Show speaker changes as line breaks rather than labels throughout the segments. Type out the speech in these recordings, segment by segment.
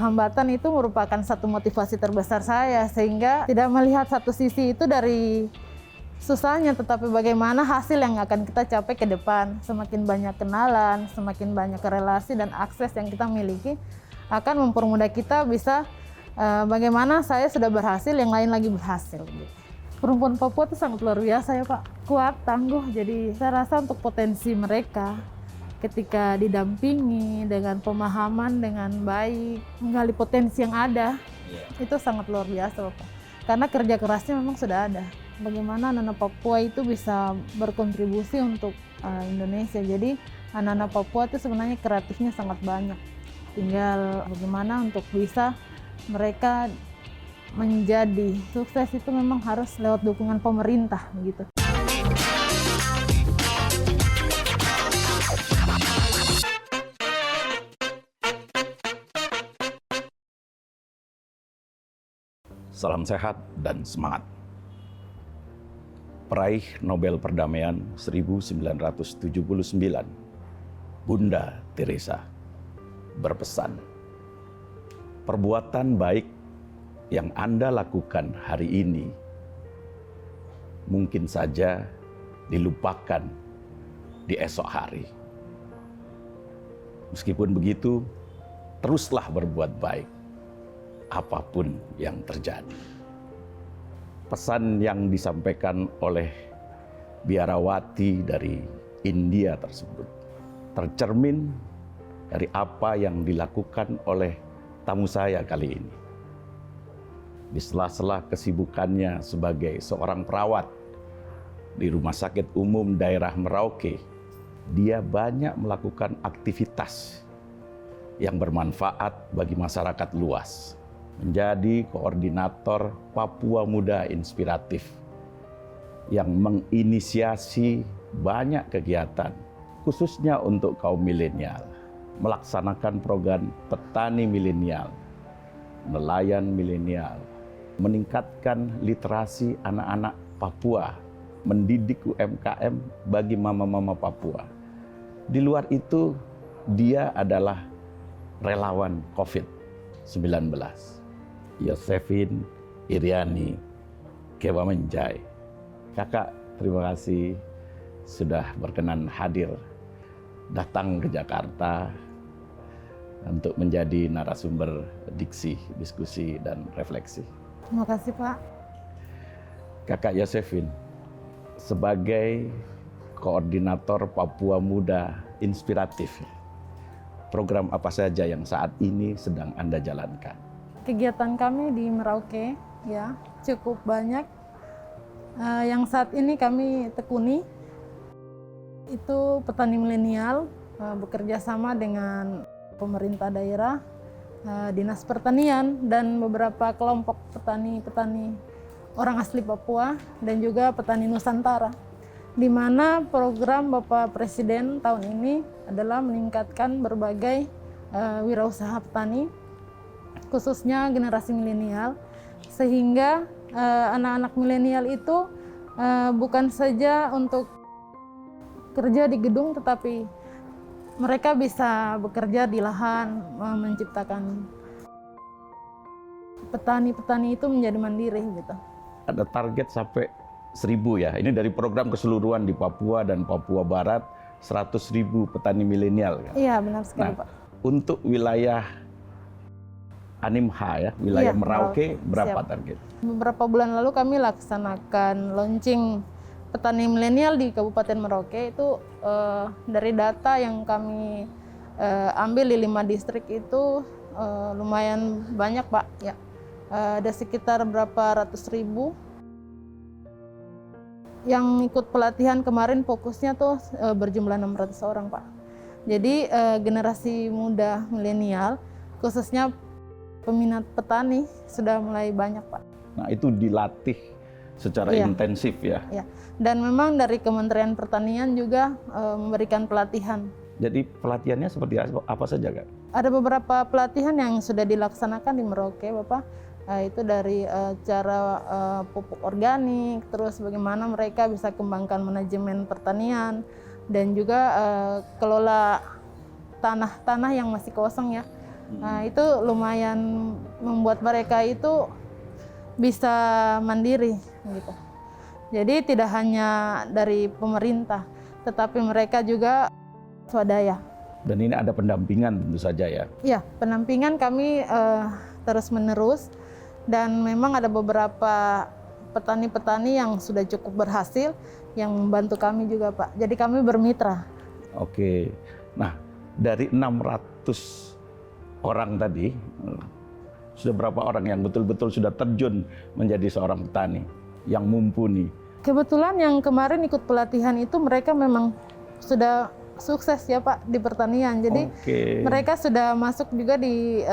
Hambatan itu merupakan satu motivasi terbesar saya, sehingga tidak melihat satu sisi itu dari susahnya, tetapi bagaimana hasil yang akan kita capai ke depan. Semakin banyak kenalan, semakin banyak relasi dan akses yang kita miliki akan mempermudah kita bisa bagaimana saya sudah berhasil, yang lain lagi berhasil. Perempuan Papua itu sangat luar biasa ya Pak, kuat, tangguh. Jadi saya rasa untuk potensi mereka ketika didampingi dengan pemahaman dengan baik, menggali potensi yang ada, itu sangat luar biasa Bapak. Karena kerja kerasnya memang sudah ada. Bagaimana anak-anak Papua itu bisa berkontribusi untuk Indonesia. Jadi anak-anak Papua itu sebenarnya kreatifnya sangat banyak. Tinggal bagaimana untuk bisa mereka menjadi sukses itu memang harus lewat dukungan pemerintah gitu.
Salam sehat dan semangat. Peraih Nobel Perdamaian 1979, Bunda Teresa, berpesan, perbuatan baik yang Anda lakukan hari ini mungkin saja dilupakan di esok hari. Meskipun begitu, teruslah berbuat baik apapun yang terjadi. Pesan yang disampaikan oleh biarawati dari India tersebut tercermin dari apa yang dilakukan oleh tamu saya kali ini. Di sela-sela kesibukannya sebagai seorang perawat di Rumah Sakit Umum Daerah Merauke, dia banyak melakukan aktivitas yang bermanfaat bagi masyarakat luas. Menjadi koordinator Papua Muda Inspiratif yang menginisiasi banyak kegiatan, khususnya untuk kaum milenial, melaksanakan program petani milenial, nelayan milenial, meningkatkan literasi anak-anak Papua, mendidik UMKM bagi mama-mama Papua. Di luar itu, dia adalah relawan COVID-19. Yosefin Iriani Kewamenjai. Kakak, terima kasih sudah berkenan hadir datang ke Jakarta untuk menjadi narasumber diksi, diskusi, dan refleksi.
Terima kasih Pak.
Kakak Yosefin, sebagai koordinator Papua Muda Inspiratif, program apa saja yang saat ini sedang Anda jalankan?
Kegiatan kami di Merauke ya cukup banyak. Yang saat ini kami tekuni itu petani milenial, bekerja sama dengan pemerintah daerah, dinas pertanian, dan beberapa kelompok petani-petani orang asli Papua dan juga petani Nusantara. Di mana program Bapak Presiden tahun ini adalah meningkatkan berbagai wirausaha petani, khususnya generasi milenial, sehingga anak-anak milenial itu bukan saja untuk kerja di gedung, tetapi mereka bisa bekerja di lahan, menciptakan petani-petani itu menjadi mandiri gitu.
Ada target sampai 1.000 ya, ini dari program keseluruhan di Papua dan Papua Barat, 100.000 petani milenial.
Iya, benar sekali Pak.
Untuk wilayah Animha ya, wilayah Merauke, berapa
siap.
target?
Beberapa bulan lalu kami laksanakan launching petani milenial di Kabupaten Merauke. Itu dari data yang kami ambil di 5 distrik itu lumayan banyak Pak. Ya, ada sekitar berapa ratus ribu yang ikut pelatihan kemarin. Fokusnya tuh berjumlah 600 orang Pak. Jadi generasi muda milenial, khususnya peminat petani, sudah mulai banyak Pak.
Nah itu dilatih secara intensif ya?
Iya. Dan memang dari Kementerian Pertanian juga memberikan pelatihan.
Jadi pelatihannya seperti apa saja Kak?
Ada beberapa pelatihan yang sudah dilaksanakan di Merauke Bapak. Itu dari cara pupuk organik, terus bagaimana mereka bisa kembangkan manajemen pertanian, dan juga kelola tanah-tanah yang masih kosong ya. Nah, itu lumayan membuat mereka itu bisa mandiri gitu. Jadi tidak hanya dari pemerintah, tetapi mereka juga swadaya.
Dan ini ada pendampingan tentu saja ya.
Ya, pendampingan kami terus-menerus, dan memang ada beberapa petani-petani yang sudah cukup berhasil yang membantu kami juga, Pak. Jadi kami bermitra.
Oke. Nah, dari 600 orang tadi, sudah berapa orang yang betul-betul sudah terjun menjadi seorang petani yang mumpuni?
Kebetulan yang kemarin ikut pelatihan itu mereka memang sudah sukses ya Pak di pertanian. Jadi mereka sudah masuk juga di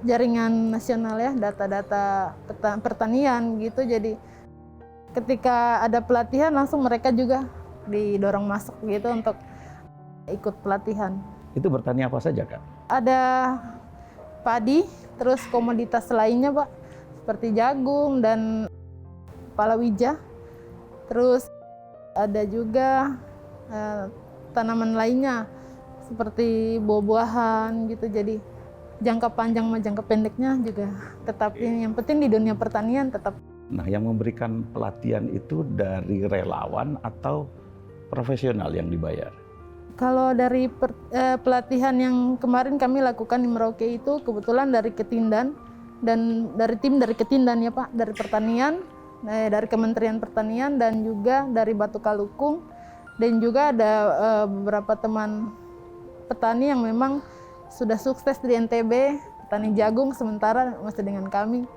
jaringan nasional ya, data-data pertanian gitu. Jadi ketika ada pelatihan langsung mereka juga didorong masuk gitu untuk ikut pelatihan.
Itu bertani apa saja, Kak?
Ada padi, terus komoditas lainnya Pak, seperti jagung dan palawija. Terus ada juga tanaman lainnya seperti buah-buahan gitu. Jadi jangka panjang sama jangka pendeknya juga tetap ini. Yang penting di dunia pertanian tetap.
Nah, yang memberikan pelatihan itu dari relawan atau profesional yang dibayar?
Kalau dari pelatihan yang kemarin kami lakukan di Merauke itu kebetulan dari Ketindan dan dari tim dari Ketindan ya Pak, dari pertanian, dari Kementerian Pertanian dan juga dari Batu Kalukung, dan juga ada beberapa teman petani yang memang sudah sukses di NTB, petani jagung, sementara masih dengan kami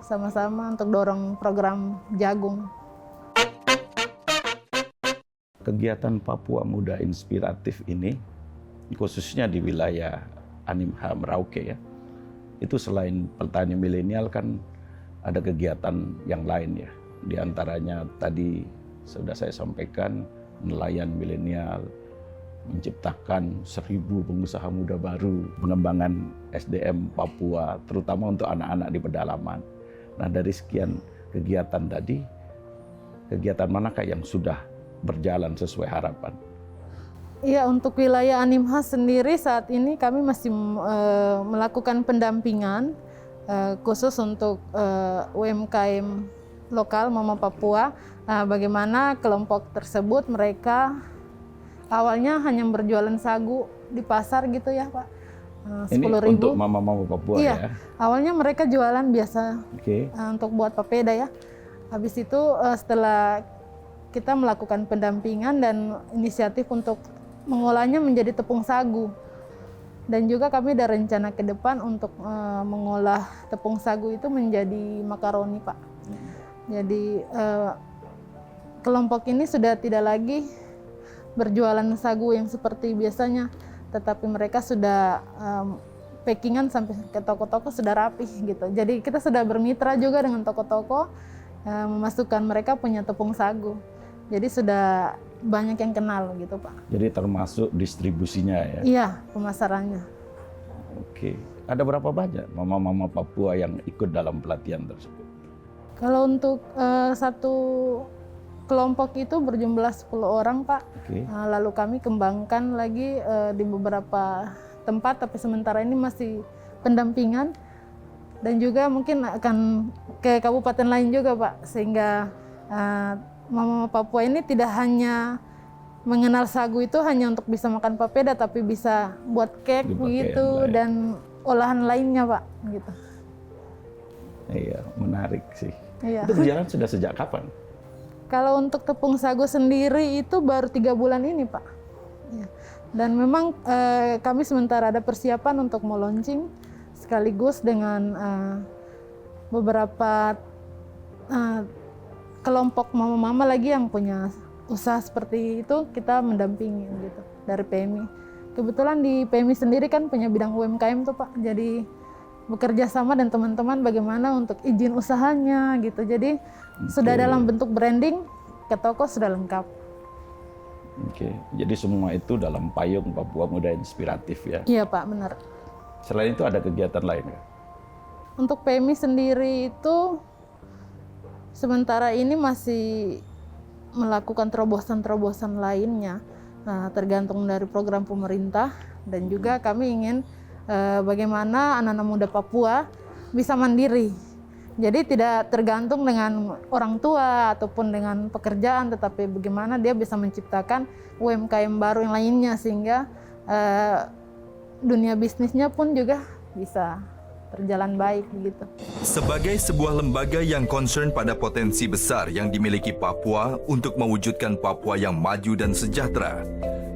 sama-sama untuk dorong program jagung.
Kegiatan Papua Muda Inspiratif ini, khususnya di wilayah Animha Merauke ya, itu selain petani milenial kan ada kegiatan yang lain ya. Di antaranya tadi sudah saya sampaikan, nelayan milenial, menciptakan 1000 pengusaha muda baru, pengembangan SDM Papua, terutama untuk anak-anak di pedalaman. Nah, dari sekian kegiatan tadi, kegiatan manakah yang sudah berjalan sesuai harapan?
Iya, untuk wilayah Animha sendiri saat ini kami masih melakukan pendampingan khusus untuk UMKM lokal Mama Papua. Bagaimana kelompok tersebut mereka awalnya hanya berjualan sagu di pasar gitu ya Pak. 10.000.
Ini untuk Mama Papua
iya, ya? Awalnya mereka jualan biasa untuk buat papeda ya. Habis itu setelah kita melakukan pendampingan dan inisiatif untuk mengolahnya menjadi tepung sagu. Dan juga kami ada rencana ke depan untuk mengolah tepung sagu itu menjadi makaroni, Pak. Jadi kelompok ini sudah tidak lagi berjualan sagu yang seperti biasanya, tetapi mereka sudah packingan sampai ke toko-toko sudah rapi gitu. Jadi kita sudah bermitra juga dengan toko-toko memasukkan mereka punya tepung sagu. Jadi sudah banyak yang kenal gitu Pak.
Jadi termasuk distribusinya ya?
Iya, pemasarannya.
Oke. Ada berapa banyak mama-mama Papua yang ikut dalam pelatihan tersebut?
Kalau untuk satu kelompok itu berjumlah 10 orang Pak. Lalu kami kembangkan lagi di beberapa tempat, tapi sementara ini masih pendampingan. Dan juga mungkin akan ke kabupaten lain juga Pak. Sehingga Mama Papua ini tidak hanya mengenal sagu itu hanya untuk bisa makan papeda, tapi bisa buat cake begitu dan olahan lainnya Pak gitu.
Iya, menarik sih.
Iya.
Itu berjalan sudah sejak kapan?
Kalau untuk tepung sagu sendiri itu baru 3 bulan ini Pak. Ya. Dan memang kami sementara ada persiapan untuk mau launching sekaligus dengan beberapa kelompok mama-mama lagi yang punya usaha seperti itu, kita mendampingi gitu dari PMI. Kebetulan di PMI sendiri kan punya bidang UMKM tuh Pak, jadi bekerja sama dan teman-teman bagaimana untuk izin usahanya gitu. Jadi sudah dalam bentuk branding, ke toko sudah lengkap.
Jadi semua itu dalam payung Papua Muda Inspiratif ya?
Iya Pak, benar.
Selain itu ada kegiatan lain ya?
Untuk PMI sendiri itu sementara ini masih melakukan terobosan-terobosan lainnya, tergantung dari program pemerintah, dan juga kami ingin bagaimana anak-anak muda Papua bisa mandiri. Jadi tidak tergantung dengan orang tua ataupun dengan pekerjaan, tetapi bagaimana dia bisa menciptakan UMKM baru yang lainnya sehingga dunia bisnisnya pun juga bisa berjalan baik begitu.
Sebagai sebuah lembaga yang concern pada potensi besar yang dimiliki Papua untuk mewujudkan Papua yang maju dan sejahtera,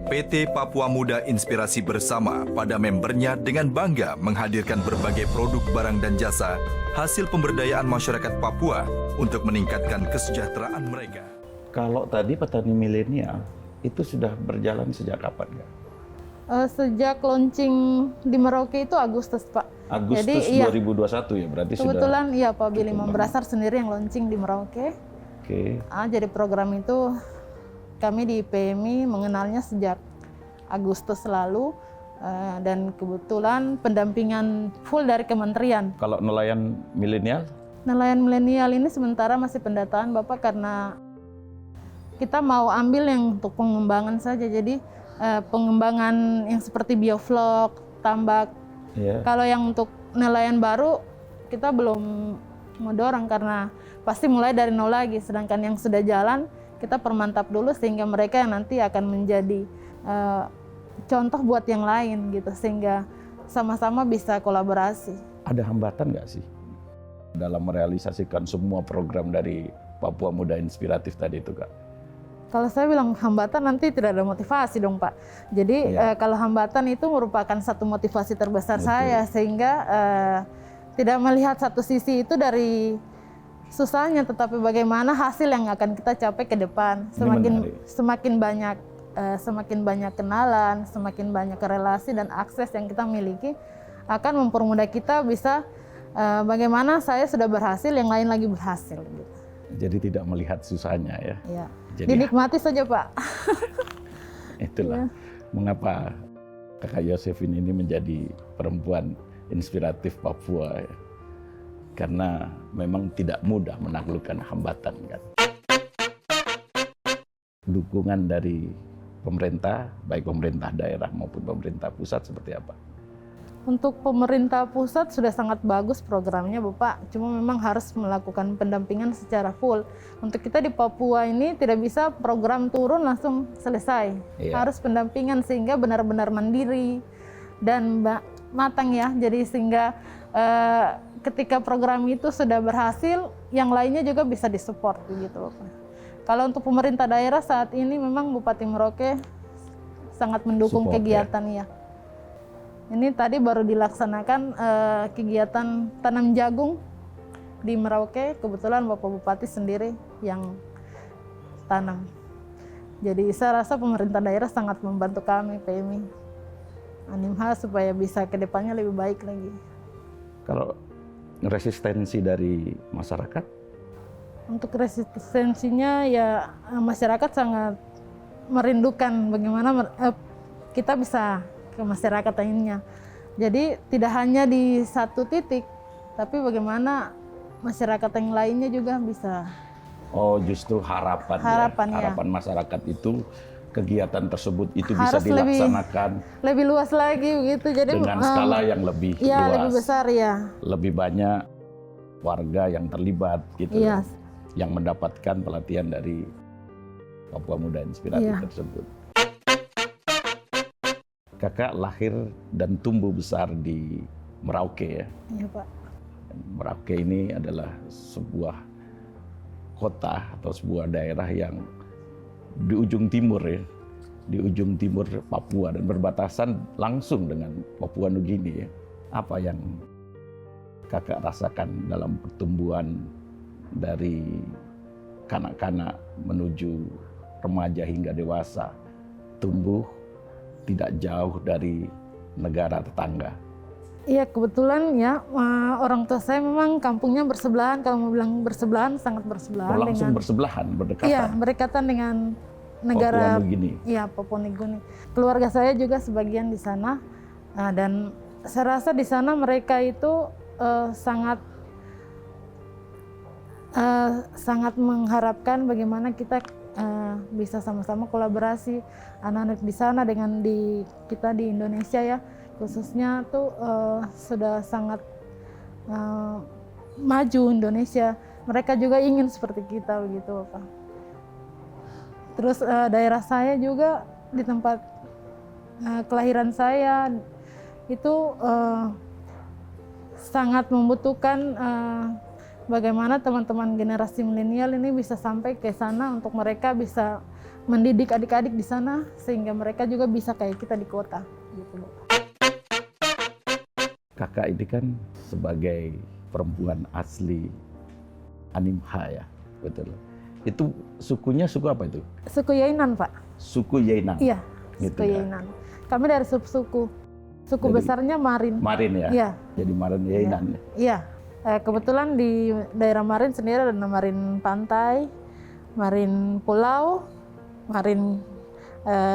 PT Papua Muda Inspirasi Bersama pada membernya dengan bangga menghadirkan berbagai produk barang dan jasa hasil pemberdayaan masyarakat Papua untuk meningkatkan kesejahteraan mereka.
Kalau tadi petani milenial itu sudah berjalan sejak kapan, Kak?
Sejak launching di Merauke itu Agustus, Pak.
Agustus
Jadi,
2021 ya, berarti
kebetulan
sudah.
iya Pak Billy Membrasar sendiri yang launching di Merauke.
Oke.
Jadi program itu kami di PMI mengenalnya sejak Agustus lalu dan kebetulan pendampingan full dari kementerian.
Kalau nelayan milenial?
Nelayan milenial ini sementara masih pendataan Bapak karena kita mau ambil yang untuk pengembangan saja. Jadi pengembangan yang seperti bioflok, tambak.
Yeah.
Kalau yang untuk nelayan baru kita belum mau dorong karena pasti mulai dari nol lagi. Sedangkan yang sudah jalan kita permantap dulu sehingga mereka yang nanti akan menjadi contoh buat yang lain gitu sehingga sama-sama bisa kolaborasi.
Ada hambatan nggak sih dalam merealisasikan semua program dari Papua Muda Inspiratif tadi itu, Kak?
Kalau saya bilang hambatan nanti tidak ada motivasi dong Pak. Jadi kalau hambatan itu merupakan satu motivasi terbesar saya sehingga tidak melihat satu sisi itu dari susahnya, tetapi bagaimana hasil yang akan kita capai ke depan. Semakin banyak kenalan, semakin banyak relasi dan akses yang kita miliki akan mempermudah kita bisa bagaimana saya sudah berhasil, yang lain lagi berhasil. Gitu.
Jadi tidak melihat susahnya ya.
Ya.
Jadi,
dinikmati saja Pak.
Itulah mengapa Kakak Yosefin ini menjadi perempuan inspiratif Papua ya. Karena memang tidak mudah menaklukkan hambatan kan. Dukungan dari pemerintah, baik pemerintah daerah maupun pemerintah pusat seperti apa?
Untuk pemerintah pusat sudah sangat bagus programnya Bapak, cuma memang harus melakukan pendampingan secara full. Untuk kita di Papua ini tidak bisa program turun langsung selesai. Harus pendampingan sehingga benar-benar mandiri dan matang ya. Jadi sehingga ketika program itu sudah berhasil, yang lainnya juga bisa disupport begitu Bapak. Kalau untuk pemerintah daerah saat ini memang Bupati Merauke sangat mendukung kegiatan ya. Ini tadi baru dilaksanakan kegiatan tanam jagung di Merauke, kebetulan Bapak Bupati sendiri yang tanam. Jadi saya rasa pemerintah daerah sangat membantu kami PMI Animha supaya bisa ke depannya lebih baik lagi.
Kalau resistensi dari masyarakat?
Untuk resistensinya ya masyarakat sangat merindukan bagaimana kita bisa ke masyarakat lainnya. Jadi tidak hanya di satu titik, tapi bagaimana masyarakat yang lainnya juga bisa.
Oh, justru harapan masyarakat itu kegiatan tersebut itu harus bisa dilaksanakan
lebih luas lagi begitu. Jadi
dengan skala yang lebih luas,
lebih besar ya.
Lebih banyak warga yang terlibat gitu. Yang mendapatkan pelatihan dari Papua Muda Inspiratif tersebut. Kakak lahir dan tumbuh besar di Merauke ya?
Iya Pak.
Merauke ini adalah sebuah kota atau sebuah daerah yang di ujung timur ya, di ujung timur Papua dan berbatasan langsung dengan Papua Nugini ya. Apa yang kakak rasakan dalam pertumbuhan dari kanak-kanak menuju remaja hingga dewasa, tumbuh tidak jauh dari negara tetangga?
Iya, kebetulan ya orang tua saya memang kampungnya bersebelahan. Kalau mau bilang bersebelahan, sangat bersebelahan.
Langsung bersebelahan, berdekatan?
Iya, berdekatan dengan negara
Papua Nugini.
Iya, Papua Nugini. Keluarga saya juga sebagian di sana. Dan saya rasa di sana mereka itu sangat mengharapkan bagaimana kita bisa sama-sama kolaborasi anak-anak di sana dengan kita di Indonesia ya. khususnya tuh sudah sangat maju Indonesia. Mereka juga ingin seperti kita begitu Pak. Terus daerah saya juga di tempat kelahiran saya itu sangat membutuhkan bagaimana teman-teman generasi milenial ini bisa sampai ke sana untuk mereka bisa mendidik adik-adik di sana sehingga mereka juga bisa kayak kita di kota gitu.
Kakak ini kan sebagai perempuan asli Animha ya, betul. Itu sukunya suku apa itu?
Suku Yainan, Pak.
Suku Yainan.
Iya,
Gitu
suku
ya.
Yainan. Kami dari suku
Jadi,
besarnya Marin.
Marin ya.
Iya.
Jadi Marin Yainan. Ya.
Iya. Kebetulan di daerah Marin sendiri ada Marin Pantai, Marin Pulau, Marin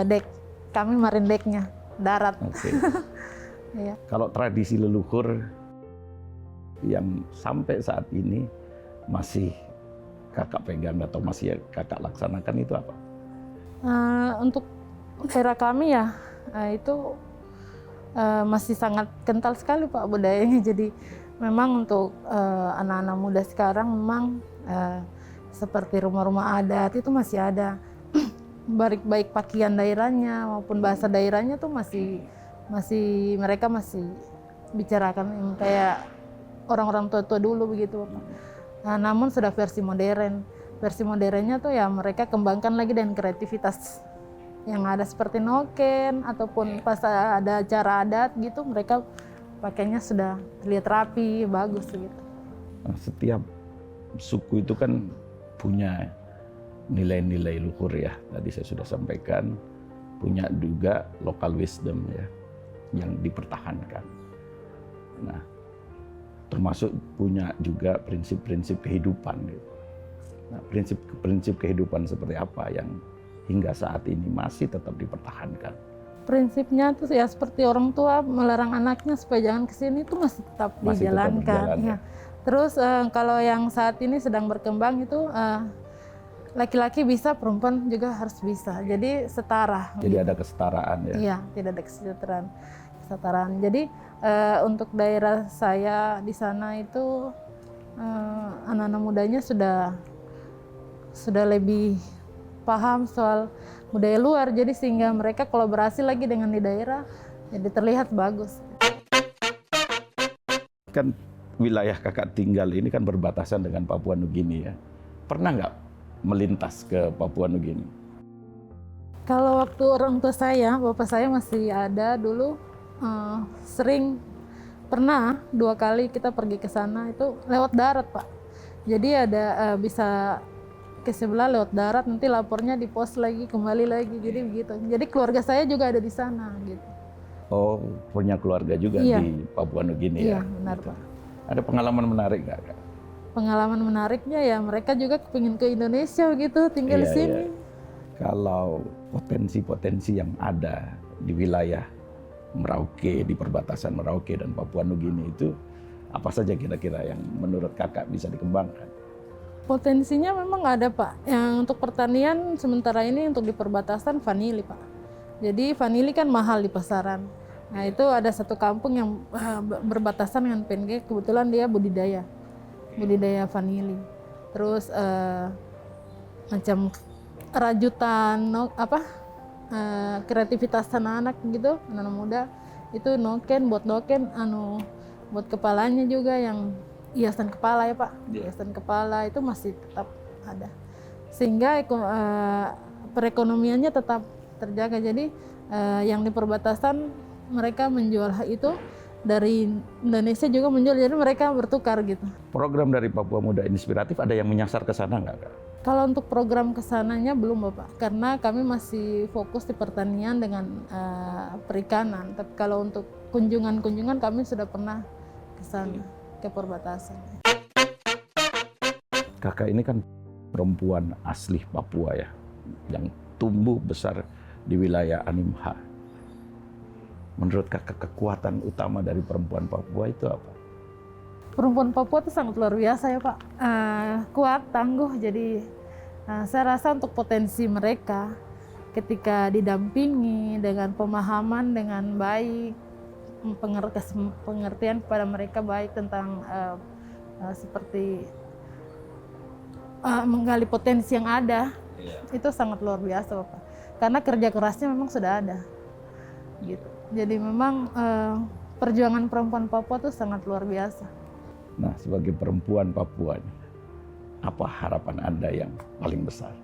Dek. Kami Marin Deknya, darat.
Oke.
Iya.
Kalau tradisi leluhur yang sampai saat ini masih kakak pegang atau masih kakak laksanakan itu apa?
Untuk daerah kami ya, itu masih sangat kental sekali Pak budayanya. Jadi memang untuk anak-anak muda sekarang memang seperti rumah-rumah adat itu masih ada. Baik pakaian daerahnya maupun bahasa daerahnya tuh masih mereka masih bicarakan yang kayak orang-orang tua-tua dulu begitu Pak. Namun sudah versi modern. Versi modernnya tuh ya mereka kembangkan lagi dengan kreativitas yang ada seperti noken ataupun pas ada acara adat gitu mereka pakainya sudah terlihat rapi, bagus gitu.
Setiap suku itu kan punya nilai-nilai luhur ya. Tadi saya sudah sampaikan, punya juga local wisdom ya yang dipertahankan. Nah, termasuk punya juga prinsip-prinsip kehidupan gitu. Nah, prinsip kehidupan seperti apa yang hingga saat ini masih tetap dipertahankan?
Prinsipnya tuh ya seperti orang tua melarang anaknya supaya jangan kesini itu masih tetap dijalankan.
Tetap berjalan,
ya. Terus kalau yang saat ini sedang berkembang itu laki-laki bisa, perempuan juga harus bisa. Jadi setara.
Jadi ada kesetaraan ya?
Iya, tidak ada kesetaraan. Jadi untuk daerah saya di sana itu anak-anak mudanya sudah lebih paham soal budaya luar, jadi sehingga mereka kolaborasi lagi dengan di daerah, jadi terlihat bagus.
Kan wilayah kakak tinggal ini kan berbatasan dengan Papua Nugini ya. Pernah nggak melintas ke Papua Nugini?
Kalau waktu orang tua saya, bapak saya masih ada dulu, sering pernah 2 kali kita pergi ke sana itu lewat darat Pak. Jadi ada bisa ke sebelah lewat darat, nanti lapornya di pos lagi, kembali lagi, jadi begitu. Jadi keluarga saya juga ada di sana gitu.
Oh, punya keluarga juga
Iya.
di Papua Nugini
Iya,
ya?
benar Pak.
Ada pengalaman menarik nggak Kak?
Pengalaman menariknya ya mereka juga kepingin ke Indonesia gitu, tinggal di
Iya,
sini.
iya. Kalau potensi-potensi yang ada di wilayah Merauke, di perbatasan Merauke dan Papua Nugini itu, apa saja kira-kira yang menurut kakak bisa dikembangkan?
Potensinya memang ada Pak. Yang untuk pertanian sementara ini untuk di perbatasan vanili Pak. Jadi vanili kan mahal di pasaran. Nah itu ada satu kampung yang berbatasan dengan PNG, kebetulan dia budidaya vanili. Terus macam rajutan, kreativitas anak-anak gitu, anak muda itu noken, buat kepalanya juga yang hiasan kepala ya Pak. Hiasan kepala itu masih tetap ada. Sehingga perekonomiannya tetap terjaga. Jadi yang di perbatasan mereka menjual itu, dari Indonesia juga menjual, jadi mereka bertukar gitu.
Program dari Papua Muda Inspiratif ada yang menyasar ke sana nggak Kak?
Kalau untuk program kesananya belum Bapak, karena kami masih fokus di pertanian dengan perikanan. Tapi kalau untuk kunjungan kami sudah pernah ke sana, ke perbatasan.
Kakak ini kan perempuan asli Papua ya, yang tumbuh besar di wilayah Animha. Menurut kakak kekuatan utama dari perempuan Papua itu apa?
Perempuan Papua itu sangat luar biasa ya Pak, kuat, tangguh. Jadi saya rasa untuk potensi mereka ketika didampingi dengan pemahaman dengan baik, pengertian kepada mereka baik tentang seperti menggali potensi yang ada. Itu sangat luar biasa Bapak. Karena kerja kerasnya memang sudah ada. Gitu. Jadi memang perjuangan perempuan Papua itu sangat luar biasa.
Nah, sebagai perempuan Papua, apa harapan Anda yang paling besar?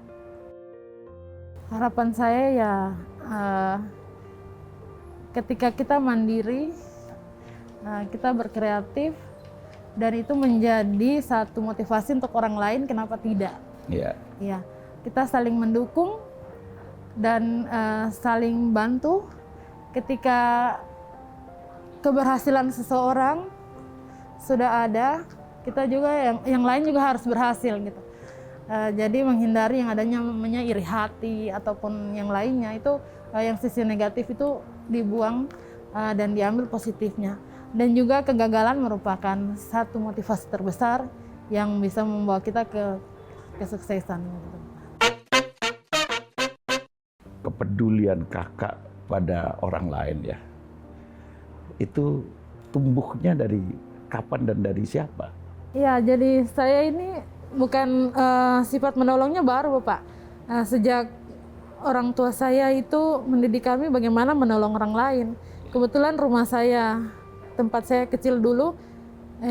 Harapan saya ya ketika kita mandiri, kita berkreatif, dan itu menjadi satu motivasi untuk orang lain, kenapa tidak?
Iya.
Ya, kita saling mendukung dan saling bantu. Ketika keberhasilan seseorang sudah ada, kita juga yang lain juga harus berhasil gitu. Jadi menghindari yang adanya namanya iri hati ataupun yang lainnya, itu yang sisi negatif itu dibuang dan diambil positifnya. Dan juga kegagalan merupakan satu motivasi terbesar yang bisa membawa kita ke kesuksesan. Gitu.
Kepedulian kakak pada orang lain ya, itu tumbuhnya dari kapan dan dari siapa?
Ya, jadi saya ini bukan sifat menolongnya baru Bapak. Sejak orang tua saya itu mendidik kami bagaimana menolong orang lain. Kebetulan rumah saya, tempat saya kecil dulu,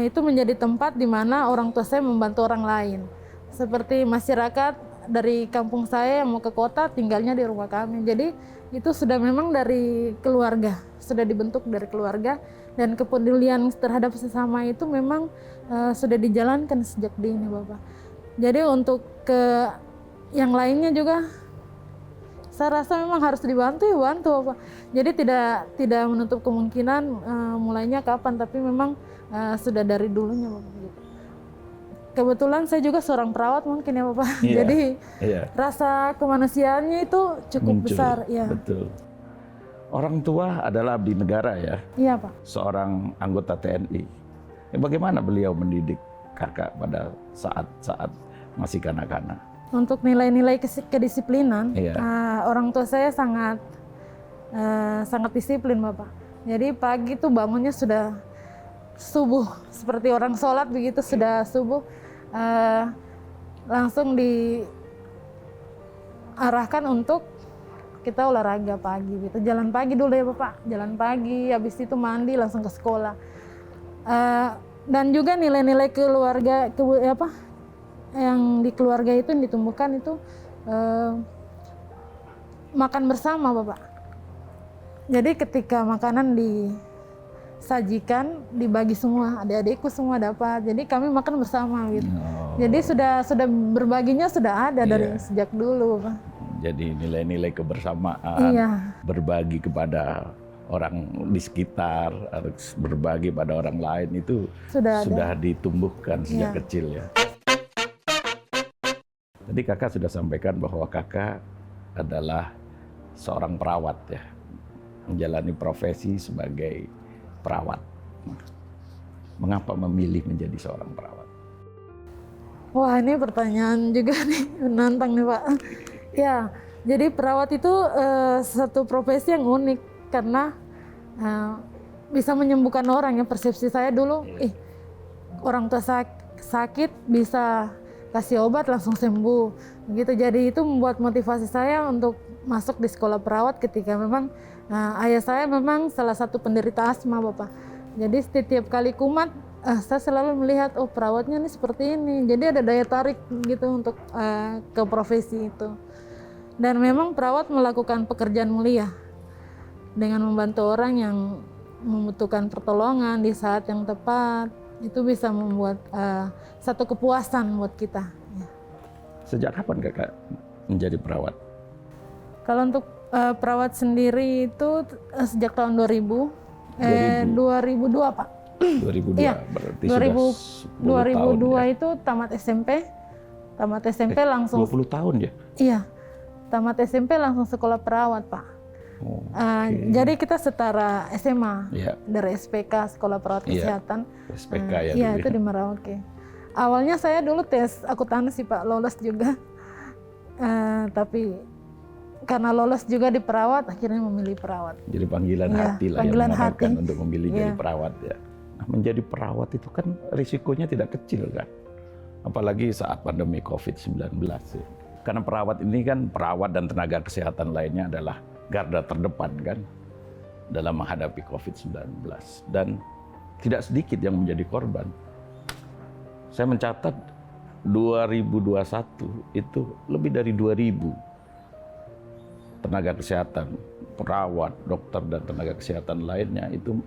itu menjadi tempat di mana orang tua saya membantu orang lain. Seperti masyarakat dari kampung saya yang mau ke kota tinggalnya di rumah kami. Jadi itu sudah memang dari keluarga, sudah dibentuk dari keluarga, dan kepedulian terhadap sesama itu memang sudah dijalankan sejak dini Bapak. Jadi untuk ke yang lainnya juga saya rasa memang harus dibantu ya bantu Bapak. Jadi tidak menutup kemungkinan mulainya kapan, tapi memang sudah dari dulunya Bapak. Gitu. Kebetulan saya juga seorang perawat mungkin ya Bapak.
Iya,
Jadi
iya.
rasa kemanusiaannya itu cukup
Muncul,
besar. Ya.
betul. Orang tua adalah abdi negara ya,
Iya Pak.
seorang anggota TNI. Bagaimana beliau mendidik kakak pada saat-saat masih kanak-kanak?
Untuk nilai-nilai kedisiplinan,
Iya.
orang tua saya sangat disiplin Bapak. Jadi pagi tuh bangunnya sudah subuh, seperti orang sholat begitu, sudah subuh, langsung diarahkan untuk kita olahraga pagi gitu. Jalan pagi dulu ya Bapak, jalan pagi, habis itu mandi langsung ke sekolah. Dan juga nilai-nilai keluarga yang di keluarga itu yang ditumbuhkan itu makan bersama Bapak. Jadi ketika makanan disajikan, dibagi semua, adik-adikku semua dapat. Jadi kami makan bersama gitu.
Oh.
Jadi sudah berbaginya sudah ada dari sejak dulu Pak.
Jadi nilai-nilai kebersamaan,
Iya.
berbagi kepada orang di sekitar, harus berbagi pada orang lain itu
Sudah
ditumbuhkan sejak
Iya.
kecil ya. Tadi kakak sudah sampaikan bahwa kakak adalah seorang perawat ya, menjalani profesi sebagai perawat. Mengapa memilih menjadi seorang perawat?
Wah, ini pertanyaan juga nih, menantang nih Pak. Ya, jadi perawat itu satu profesi yang unik karena bisa menyembuhkan orang ya. Persepsi saya dulu, orang tua sakit bisa kasih obat langsung sembuh. Begitu, jadi itu membuat motivasi saya untuk masuk di sekolah perawat ketika memang ayah saya memang salah satu penderita asma Bapak. Jadi setiap kali kumat, saya selalu melihat, oh perawatnya nih seperti ini. Jadi ada daya tarik gitu untuk ke profesi itu. Dan memang perawat melakukan pekerjaan mulia dengan membantu orang yang membutuhkan pertolongan di saat yang tepat. Itu bisa membuat satu kepuasan buat kita. Ya.
Sejak kapan kakak menjadi perawat?
Kalau untuk perawat sendiri itu sejak tahun 2002 Pak.
2002,
Iya,
berarti
2002 itu tamat SMP. Tamat SMP langsung
20 tahun ya?
Iya. Tamat SMP langsung sekolah perawat, Pak.
Oh,
Jadi kita setara SMA
Iya.
dari SPK, Sekolah Perawat Kesehatan.
SPK ya
Iya,
dulu
itu di Merauke. Awalnya saya dulu tes akuntansi Pak, lolos juga. Tapi karena lolos juga di perawat, akhirnya memilih perawat.
Jadi panggilan
Iya,
hati lah
panggilan
yang mengantarkan
hati.
untuk memilih jadi
Iya.
perawat ya. Nah, menjadi perawat itu kan risikonya tidak kecil kan. Apalagi saat pandemi COVID-19 ya. Karena perawat ini kan, perawat dan tenaga kesehatan lainnya adalah garda terdepan kan dalam menghadapi COVID-19. Dan tidak sedikit yang menjadi korban. Saya mencatat 2021 itu lebih dari 2.000 tenaga kesehatan, perawat, dokter, dan tenaga kesehatan lainnya itu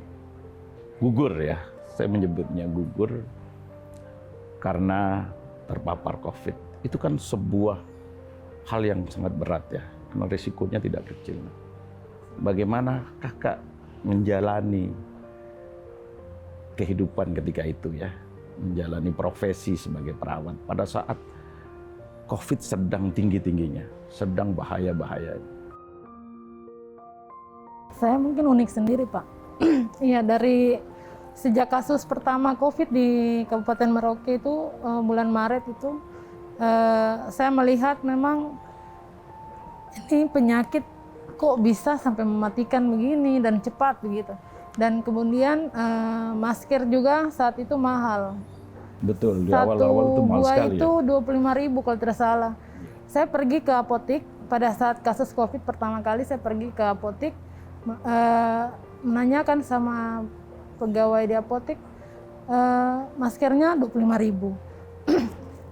gugur ya. Saya menyebutnya gugur karena terpapar COVID. Itu kan sebuah hal yang sangat berat ya, karena risikonya tidak kecil. Bagaimana kakak menjalani kehidupan ketika itu ya, menjalani profesi sebagai perawat pada saat COVID sedang tinggi-tingginya, sedang bahaya-bahaya.
Saya mungkin unik sendiri, Pak. Iya, dari sejak kasus pertama COVID di Kabupaten Merauke itu bulan Maret itu, saya melihat memang ini penyakit kok bisa sampai mematikan begini dan cepat begitu. Dan kemudian masker juga saat itu mahal.
Betul, di awal-awal itu mahal sekali
itu
ya.
25.000 kalau tidak salah. Saya pergi ke apotik pada saat kasus COVID pertama kali, saya pergi ke apotik menanyakan sama pegawai di apotik, maskernya 25.000.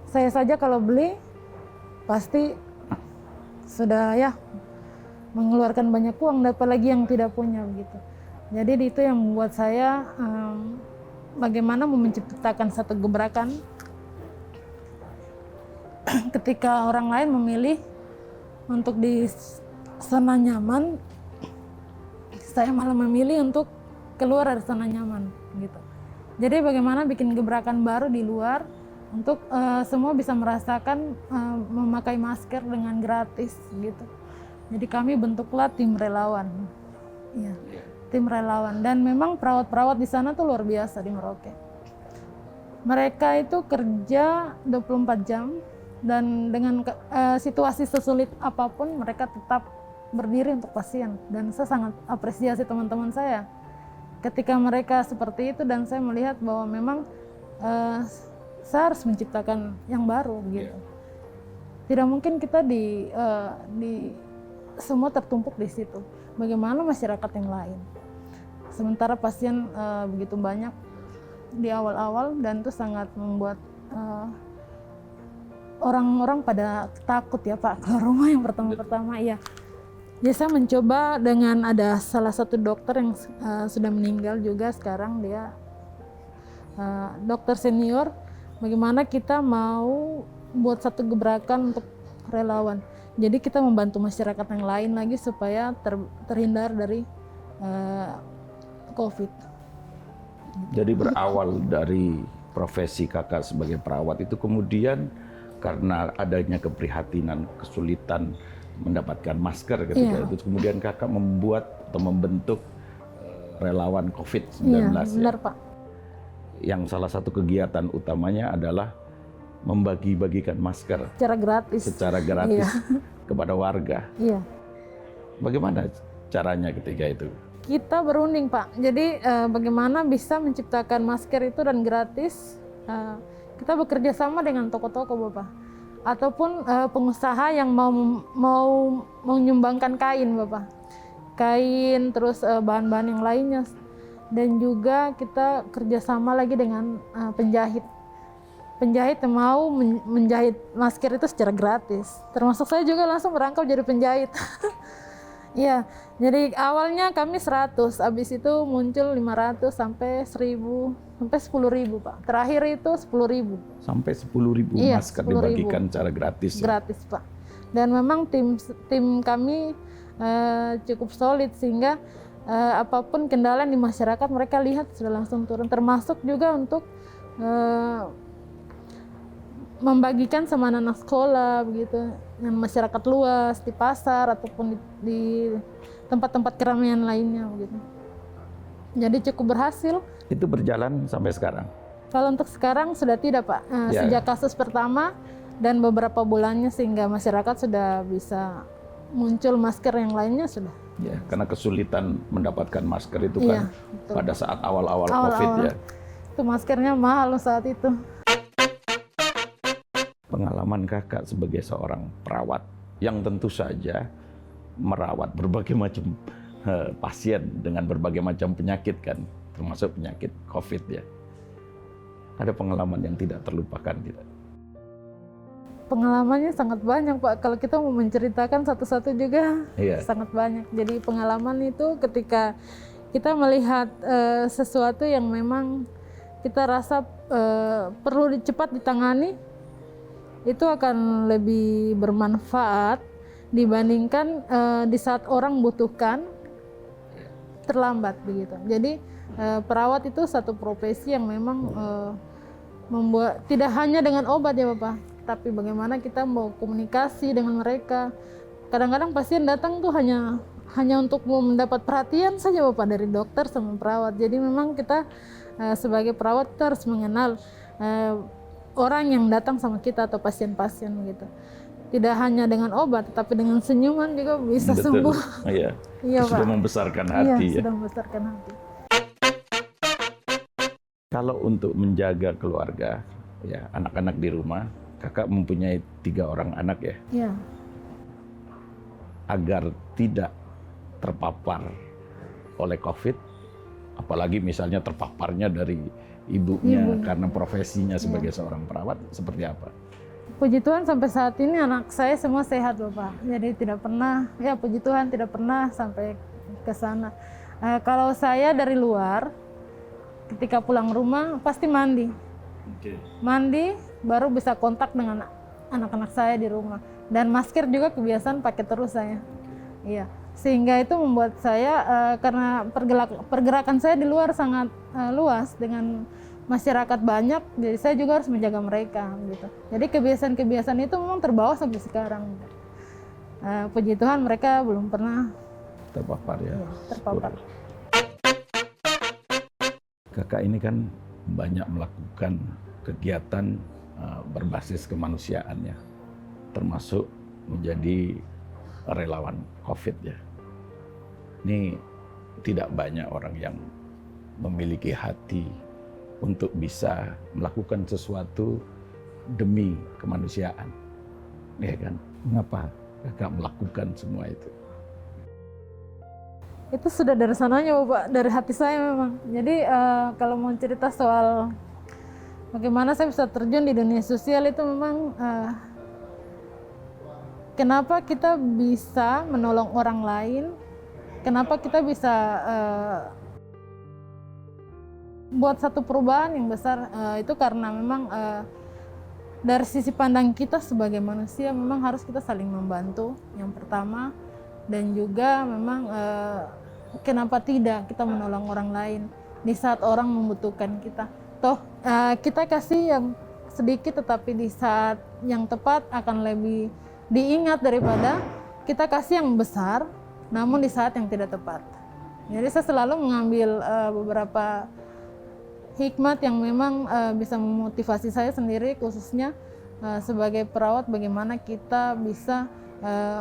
Saya saja kalau beli pasti sudah ya mengeluarkan banyak uang, apalagi yang tidak punya begitu. Jadi itu yang membuat saya bagaimana menciptakan satu gebrakan ketika orang lain memilih untuk di zona nyaman, saya malah memilih untuk keluar dari zona nyaman gitu. Jadi bagaimana bikin gebrakan baru di luar untuk semua bisa merasakan memakai masker dengan gratis gitu. Jadi kami bentuklah tim relawan. Iya. Tim relawan, dan memang perawat-perawat di sana tuh luar biasa di Merauke. Mereka itu kerja 24 jam dan dengan situasi sesulit apapun mereka tetap berdiri untuk pasien, dan saya sangat apresiasi teman-teman saya ketika mereka seperti itu, dan saya melihat bahwa memang saya harus menciptakan yang baru gitu. Tidak mungkin kita di semua tertumpuk di situ. Bagaimana masyarakat yang lain? Sementara pasien begitu banyak di awal-awal, dan itu sangat membuat orang-orang pada takut ya Pak keluar rumah yang pertama-pertama ya. Jadi saya mencoba dengan ada salah satu dokter yang sudah meninggal juga sekarang, dia dokter senior. Bagaimana kita mau buat satu gebrakan untuk relawan. Jadi kita membantu masyarakat yang lain lagi supaya terhindar dari COVID.
Jadi berawal dari profesi kakak sebagai perawat itu, kemudian karena adanya keprihatinan, kesulitan mendapatkan masker ketika itu, kemudian kakak membuat atau membentuk relawan COVID-19.
Iya, benar Pak.
Yang salah satu kegiatan utamanya adalah membagi-bagikan masker secara gratis kepada warga.
Iya.
Bagaimana caranya ketika itu?
Kita berunding Pak, jadi bagaimana bisa menciptakan masker itu dan gratis. Kita bekerja sama dengan toko-toko Bapak, ataupun pengusaha yang mau menyumbangkan kain Bapak, kain terus bahan-bahan yang lainnya, dan juga kita kerjasama lagi dengan penjahit yang mau menjahit masker itu secara gratis. Termasuk saya juga langsung merangkap jadi penjahit. Iya, jadi awalnya kami 100, habis itu muncul 500 sampai 1.000 sampai 10.000 Pak. Terakhir itu 10.000.
Sampai 10.000
iya,
masker
10.000.
dibagikan secara gratis.
Gratis Pak. Dan memang tim kami cukup solid sehingga apapun kendala di masyarakat mereka lihat sudah langsung turun. Termasuk juga untuk membagikan sama anak sekolah begitu, dengan masyarakat luas di pasar ataupun di tempat-tempat keramaian lainnya begitu. Jadi cukup berhasil.
Itu berjalan sampai sekarang.
Kalau untuk sekarang sudah tidak Pak, sejak kasus pertama dan beberapa bulannya, sehingga masyarakat sudah bisa muncul masker yang lainnya sudah.
Ya, karena kesulitan mendapatkan masker itu
Iya,
kan
betul.
pada saat awal-awal COVID ya.
Itu maskernya mahal saat itu.
Pengalaman kakak sebagai seorang perawat yang tentu saja merawat berbagai macam pasien dengan berbagai macam penyakit kan, termasuk penyakit COVID ya. Ada pengalaman yang tidak terlupakan tidak?
Pengalamannya sangat banyak Pak. Kalau kita mau menceritakan satu-satu juga
Iya.
sangat banyak. Jadi pengalaman itu ketika kita melihat sesuatu yang memang kita rasa perlu cepat ditangani, itu akan lebih bermanfaat dibandingkan di saat orang butuhkan terlambat begitu. Jadi perawat itu satu profesi yang memang membuat tidak hanya dengan obat ya Bapak, tapi bagaimana kita mau komunikasi dengan mereka. Kadang-kadang pasien datang tuh hanya untuk mau mendapat perhatian saja Bapak dari dokter sama perawat. Jadi memang kita sebagai perawat kita harus mengenal orang yang datang sama kita atau pasien-pasien gitu. Tidak hanya dengan obat, tapi dengan senyuman juga bisa
Betul.
sembuh.
Iya.
Iya,
Sudah
Pak.
membesarkan
Iya,
hati ya.
sudah membesarkan hati.
Kalau untuk menjaga keluarga, ya anak-anak di rumah, kakak mempunyai 3 orang anak ya,
Iya.
agar tidak terpapar oleh COVID, apalagi misalnya terpaparnya dari ibunya karena profesinya sebagai seorang perawat, seperti apa?
Puji Tuhan sampai saat ini anak saya semua sehat Bapak. Jadi tidak pernah, ya puji Tuhan tidak pernah sampai ke sana. Kalau saya dari luar, ketika pulang rumah pasti mandi. Mandi baru bisa kontak dengan anak-anak saya di rumah. Dan masker juga kebiasaan pakai terus saya. Iya. Sehingga itu membuat saya karena pergerakan saya di luar sangat luas dengan masyarakat banyak, jadi saya juga harus menjaga mereka gitu. Jadi kebiasaan-kebiasaan itu memang terbawa sampai sekarang. Puji Tuhan mereka belum pernah
Terpapar ya.
terpapar.
Kakak ini kan banyak melakukan kegiatan berbasis kemanusiaan ya, termasuk menjadi relawan COVID ya. Ini tidak banyak orang yang memiliki hati untuk bisa melakukan sesuatu demi kemanusiaan, ya kan? Mengapa kakak melakukan semua itu?
Itu sudah dari sananya Bapak, dari hati saya memang. Jadi kalau mau cerita soal bagaimana saya bisa terjun di dunia sosial itu memang kenapa kita bisa menolong orang lain, kenapa kita bisa buat satu perubahan yang besar, itu karena memang dari sisi pandang kita sebagai manusia memang harus kita saling membantu yang pertama, dan juga memang kenapa tidak kita menolong orang lain di saat orang membutuhkan kita. Toh kita kasih yang sedikit tetapi di saat yang tepat akan lebih diingat daripada kita kasih yang besar namun di saat yang tidak tepat. Jadi saya selalu mengambil beberapa hikmat yang memang bisa memotivasi saya sendiri, khususnya sebagai perawat, bagaimana kita bisa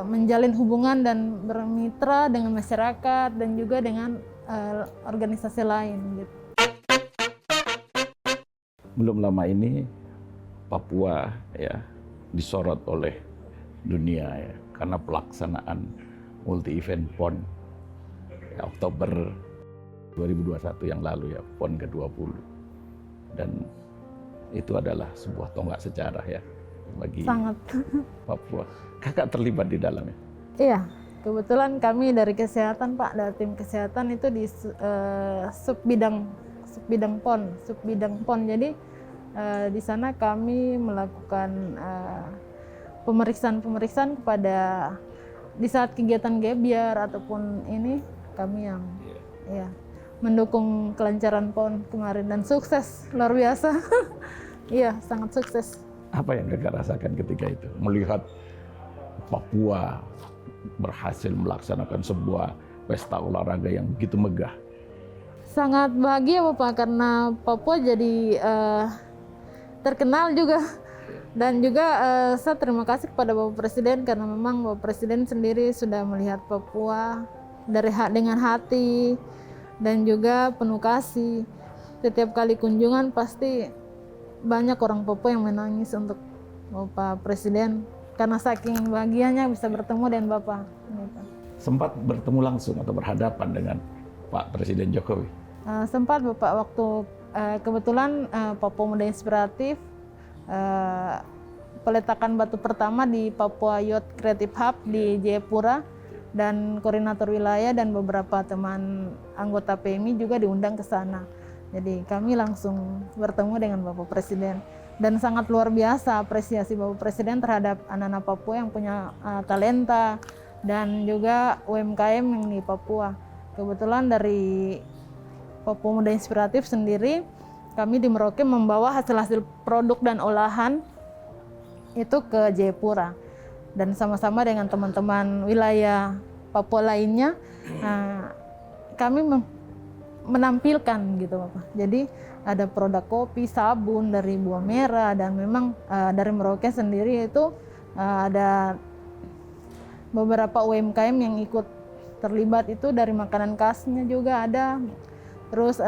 menjalin hubungan dan bermitra dengan masyarakat dan juga dengan organisasi lain gitu.
Belum lama ini Papua ya disorot oleh dunia ya karena pelaksanaan multi event PON ya, Oktober 2021 yang lalu ya, PON ke-20. Dan itu adalah sebuah tonggak sejarah ya bagi
Sangat.
Papua. Kakak terlibat di dalamnya?
Iya, kebetulan kami dari kesehatan Pak, dari tim kesehatan itu di sub bidang PON. Jadi di sana kami melakukan pemeriksaan kepada di saat kegiatan gebyar ataupun ini kami yang ya mendukung kelancaran PON kemarin dan sukses luar biasa. Iya, sangat sukses.
Apa yang kakak rasakan ketika itu melihat Papua berhasil melaksanakan sebuah pesta olahraga yang begitu megah?
Sangat bahagia Bapak karena Papua jadi terkenal juga Dan juga saya terima kasih kepada Bapak Presiden karena memang Bapak Presiden sendiri sudah melihat Papua dengan hati dan juga penuh kasih. Setiap kali kunjungan pasti banyak orang Papua yang menangis untuk Bapak Presiden karena saking bahagianya bisa bertemu dengan Bapak.
Sempat bertemu langsung atau berhadapan dengan Pak Presiden Jokowi?
Sempat Bapak, waktu kebetulan Papua Muda Inspiratif peletakan batu pertama di Papua Youth Creative Hub di Jayapura, dan koordinator wilayah dan beberapa teman anggota PMI juga diundang ke sana. Jadi kami langsung bertemu dengan Bapak Presiden dan sangat luar biasa apresiasi Bapak Presiden terhadap anak-anak Papua yang punya talenta dan juga UMKM yang di Papua. Kebetulan dari Papua Muda Inspiratif sendiri, kami di Merauke membawa hasil-hasil produk dan olahan itu ke Jayapura, dan sama-sama dengan teman-teman wilayah Papua lainnya kami menampilkan gitu Bapak. Jadi ada produk kopi, sabun dari buah merah, dan memang dari Merauke sendiri itu ada beberapa UMKM yang ikut terlibat, itu dari makanan khasnya juga ada. Terus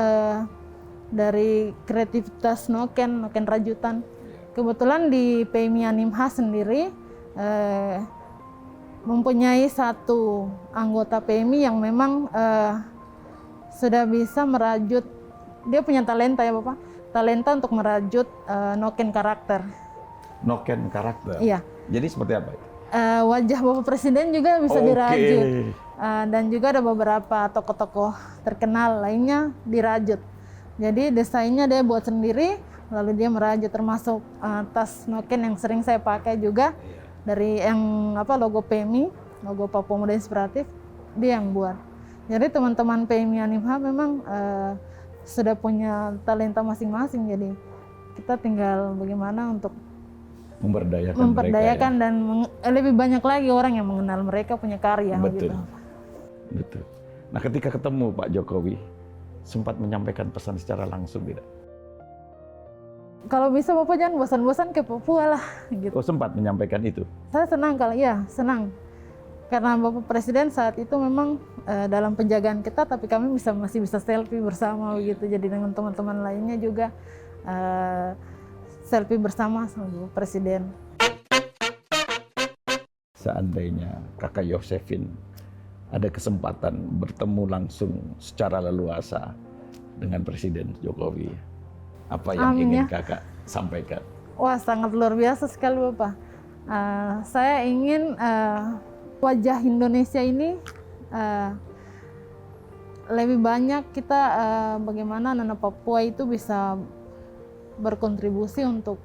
dari kreativitas noken rajutan. Kebetulan di PMI Animha sendiri mempunyai satu anggota PMI yang memang sudah bisa merajut, dia punya talenta ya Bapak, talenta untuk merajut noken karakter.
Noken karakter?
Iya.
Jadi seperti apa itu?
Wajah Bapak Presiden juga bisa dirajut. Dan juga ada beberapa tokoh-tokoh terkenal lainnya dirajut. Jadi desainnya dia buat sendiri, lalu dia merajut, termasuk tas noken yang sering saya pakai juga dari yang logo PMI, logo Papua Muda Inspiratif, dia yang buat. Jadi teman-teman PMI Animha memang sudah punya talenta masing-masing, jadi kita tinggal bagaimana untuk memperdayakan mereka, ya? Dan lebih banyak lagi orang yang mengenal mereka punya karya.
Betul.
Gitu.
Betul. Nah, ketika ketemu Pak Jokowi, sempat menyampaikan pesan secara langsung tidak?
Kalau bisa Bapak jangan bosan-bosan ke Papua lah. Gitu.
Oh, sempat menyampaikan itu?
Saya senang senang. Karena Bapak Presiden saat itu memang dalam penjagaan kita, tapi kami masih bisa selfie bersama begitu. Jadi dengan teman-teman lainnya juga selfie bersama sama Bapak Presiden.
Seandainya Kakak Yosefin ada kesempatan bertemu langsung secara leluasa dengan Presiden Jokowi, apa yang ingin Kakak sampaikan?
Wah, sangat luar biasa sekali Bapak. Saya ingin wajah Indonesia ini lebih banyak kita bagaimana anak Papua itu bisa berkontribusi untuk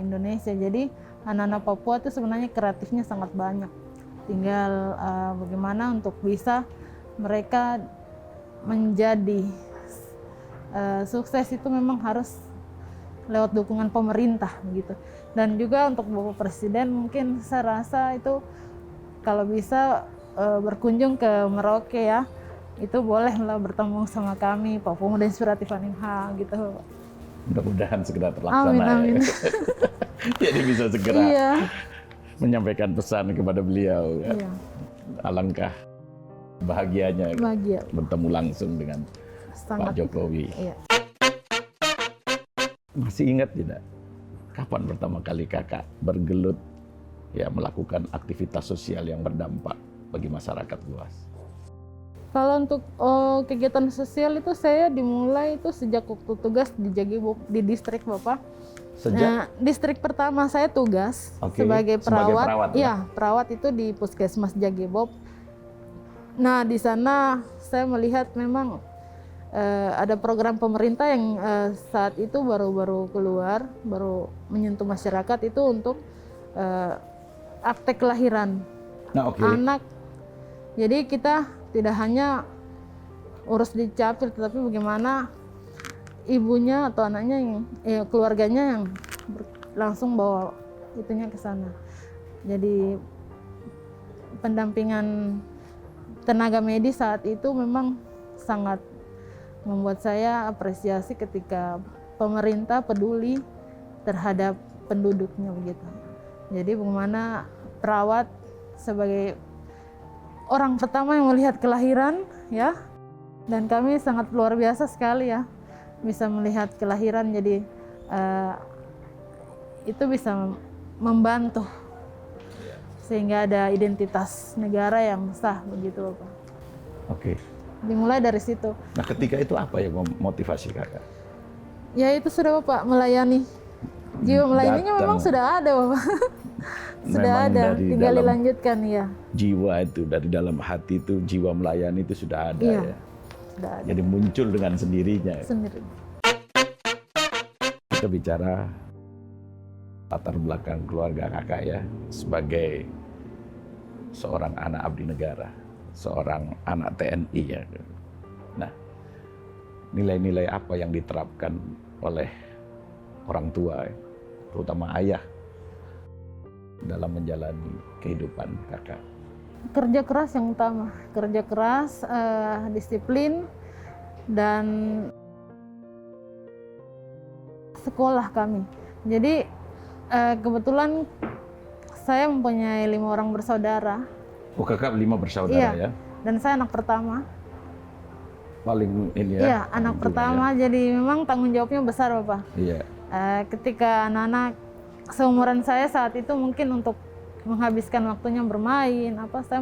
Indonesia. Jadi anak-anak Papua itu sebenarnya kreatifnya sangat banyak. Tinggal bagaimana untuk bisa mereka menjadi sukses itu memang harus lewat dukungan pemerintah begitu. Dan juga untuk Bapak Presiden mungkin saya rasa itu kalau bisa berkunjung ke Merauke ya, itu bolehlah bertemu sama kami Papua Muda Inspiratif Animha gitu.
Mudah-mudahan segera terlaksana.
Amin.
Ya. Jadi bisa segera menyampaikan pesan kepada beliau. Iya. Alangkah bahagianya bertemu langsung dengan Pak Jokowi. Iya. Masih ingat tidak kapan pertama kali Kakak bergelut ya melakukan aktivitas sosial yang berdampak bagi masyarakat luas?
Kalau untuk kegiatan sosial itu saya dimulai itu sejak waktu tugas di Jagebob di distrik Bapak. Sejak distrik pertama saya tugas sebagai perawat. Iya, perawat itu di Puskesmas Jagebob. Nah, di sana saya melihat memang ada program pemerintah yang saat itu baru keluar, baru menyentuh masyarakat itu untuk akte kelahiran anak. Jadi kita tidak hanya urus di Capil, tetapi bagaimana ibunya atau anaknya yang keluarganya yang langsung bawa itunya ke sana. Jadi pendampingan tenaga medis saat itu memang sangat membuat saya apresiasi ketika pemerintah peduli terhadap penduduknya begitu. Jadi bagaimana perawat sebagai orang pertama yang melihat kelahiran ya, dan kami sangat luar biasa sekali ya bisa melihat kelahiran, jadi itu bisa membantu sehingga ada identitas negara yang sah begitu Bapak.
Oke.
Dimulai dari situ.
Nah ketika itu apa yang memotivasi kakak?
Ya itu sudah Bapak, melayani. Jiwa melayaninya
Datang.
memang sudah ada Bapak. Sudah
Memang
ada,
dari
tinggal
dalam
dilanjutkan ya.
Jiwa itu, dari dalam hati itu, jiwa melayani itu sudah ada
Iya,
ya.
sudah ada.
Jadi muncul dengan sendirinya.
Sendiri.
Kita bicara latar belakang keluarga kakak ya, sebagai seorang anak abdi negara, seorang anak TNI ya. Nah, nilai-nilai apa yang diterapkan oleh orang tua, terutama ayah, dalam menjalani kehidupan kakak?
Kerja keras yang utama, kerja keras, disiplin, dan sekolah kami. Jadi kebetulan saya mempunyai 5 orang bersaudara.
Oh kakak 5 bersaudara
Iya.
ya?
Dan saya anak pertama.
Paling ini ya?
Iya, anak
juga
pertama.
ya?
Jadi memang tanggung jawabnya besar Bapak.
Iya.
Ketika anak-anak seumuran saya saat itu mungkin untuk menghabiskan waktunya bermain, saya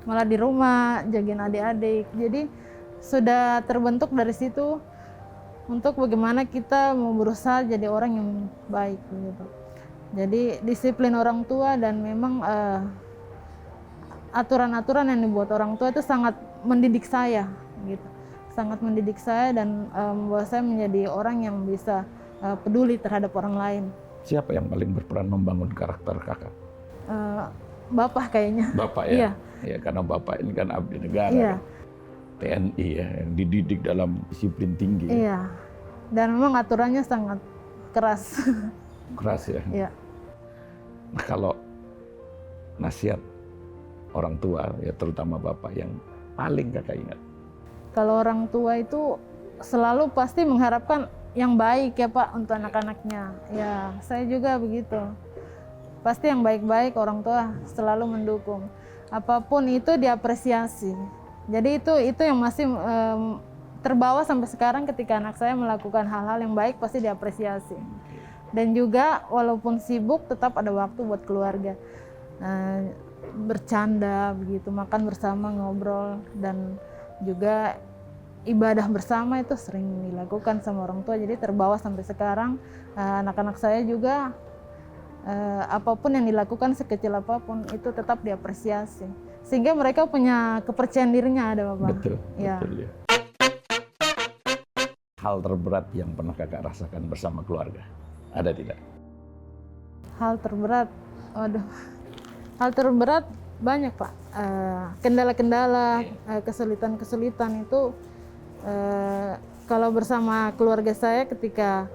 malah di rumah jagain adik-adik. Jadi sudah terbentuk dari situ untuk bagaimana kita mau berusaha jadi orang yang baik gitu. Jadi disiplin orang tua, dan memang aturan-aturan yang dibuat orang tua itu sangat mendidik saya gitu. Sangat mendidik saya dan membawa saya menjadi orang yang bisa peduli terhadap orang lain.
Siapa yang paling berperan membangun karakter kakak?
Bapak kayaknya.
Bapak ya?
Iya.
Ya, karena bapak ini kan abdi negara,
Iya.
kan? TNI ya, yang dididik dalam disiplin tinggi.
Iya. Dan memang aturannya sangat keras.
Keras ya.
Iya.
Nah, kalau nasihat orang tua, ya terutama bapak, yang paling kakak ingat?
Kalau orang tua itu selalu pasti mengharapkan yang baik ya Pak untuk anak-anaknya. Ya, saya juga begitu. Pasti yang baik-baik, orang tua selalu mendukung. Apapun itu diapresiasi. Jadi itu yang masih terbawa sampai sekarang, ketika anak saya melakukan hal-hal yang baik pasti diapresiasi. Dan juga walaupun sibuk tetap ada waktu buat keluarga. Bercanda begitu, makan bersama, ngobrol, dan juga ibadah bersama itu sering dilakukan sama orang tua. Jadi terbawa sampai sekarang. Anak-anak saya juga apapun yang dilakukan, sekecil apapun, itu tetap diapresiasi. Sehingga mereka punya kepercayaan dirinya ada Bapak.
Betul,
Ya.
betul ya. Hal terberat yang pernah kakak rasakan bersama keluarga, ada tidak?
Hal terberat, waduh. Hal terberat banyak Pak. Kendala-kendala, kesulitan-kesulitan itu kalau bersama keluarga saya ketika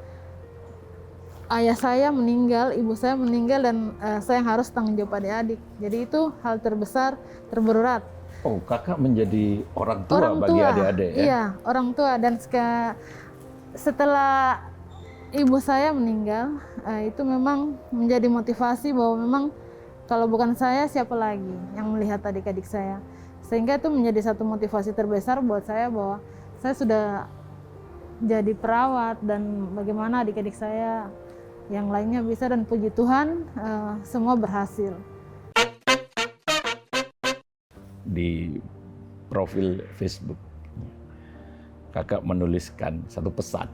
ayah saya meninggal, ibu saya meninggal, dan saya yang harus tanggung jawab adik-adik. Jadi itu hal terbesar, terberat.
Oh, kakak menjadi orang tua
Orang
bagi
tua,
adik-adik ya?
iya, orang tua. Dan setelah ibu saya meninggal, itu memang menjadi motivasi bahwa memang kalau bukan saya, siapa lagi yang melihat adik-adik saya. Sehingga itu menjadi satu motivasi terbesar buat saya bahwa saya sudah jadi perawat, dan bagaimana adik-adik saya yang lainnya bisa, dan puji Tuhan semua berhasil.
Di profil Facebook, kakak menuliskan satu pesan.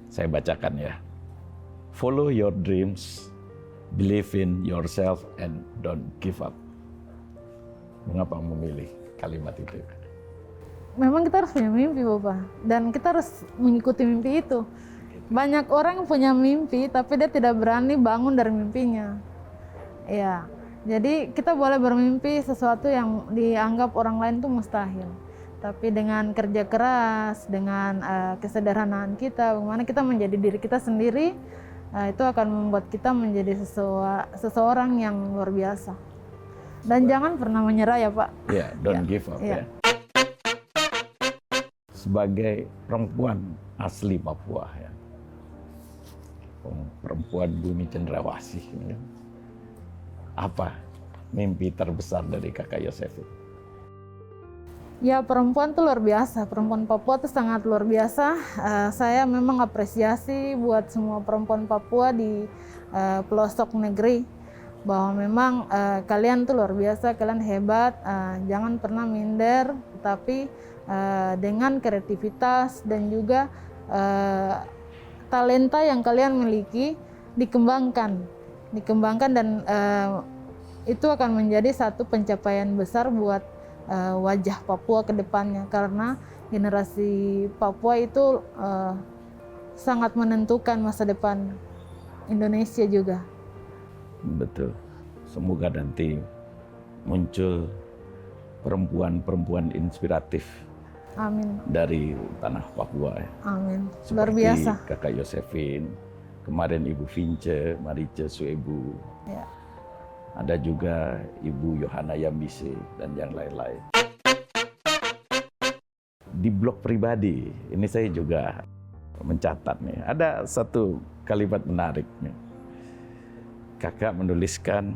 Saya bacakan ya. Follow your dreams, believe in yourself, and don't give up. Mengapa memilih kalimat itu?
Memang kita harus punya mimpi Bapak, dan kita harus mengikuti mimpi itu. Banyak orang yang punya mimpi, tapi dia tidak berani bangun dari mimpinya. Ya, jadi kita boleh bermimpi sesuatu yang dianggap orang lain itu mustahil. Tapi dengan kerja keras, dengan kesederhanaan kita, bagaimana kita menjadi diri kita sendiri, itu akan membuat kita menjadi seseorang yang luar biasa. Dan jangan pernah menyerah ya Pak.
Ya, don't give up ya. Sebagai perempuan asli Papua ya, perempuan bumi cendrawasih. Apa mimpi terbesar dari Kakak Yosefin?
Ya, perempuan tuh luar biasa. Perempuan Papua tuh sangat luar biasa. Saya memang apresiasi buat semua perempuan Papua di pelosok negeri, bahwa memang kalian tuh luar biasa, kalian hebat. Jangan pernah minder, tetapi dengan kreativitas dan juga talenta yang kalian miliki dikembangkan dan itu akan menjadi satu pencapaian besar buat wajah Papua ke depannya, karena generasi Papua itu sangat menentukan masa depan Indonesia juga.
Betul. Semoga nanti muncul perempuan-perempuan inspiratif.
Amin.
Dari tanah Papua.
Amin.
Seperti
Luar biasa.
Kakak Yosefin, kemarin Ibu Vince, Marice Suebu.
Ya.
Ada juga Ibu Yohana Yambise dan yang lain-lain. Di blog pribadi, ini saya juga mencatat nih, ada satu kalimat menarik nih. Kakak menuliskan,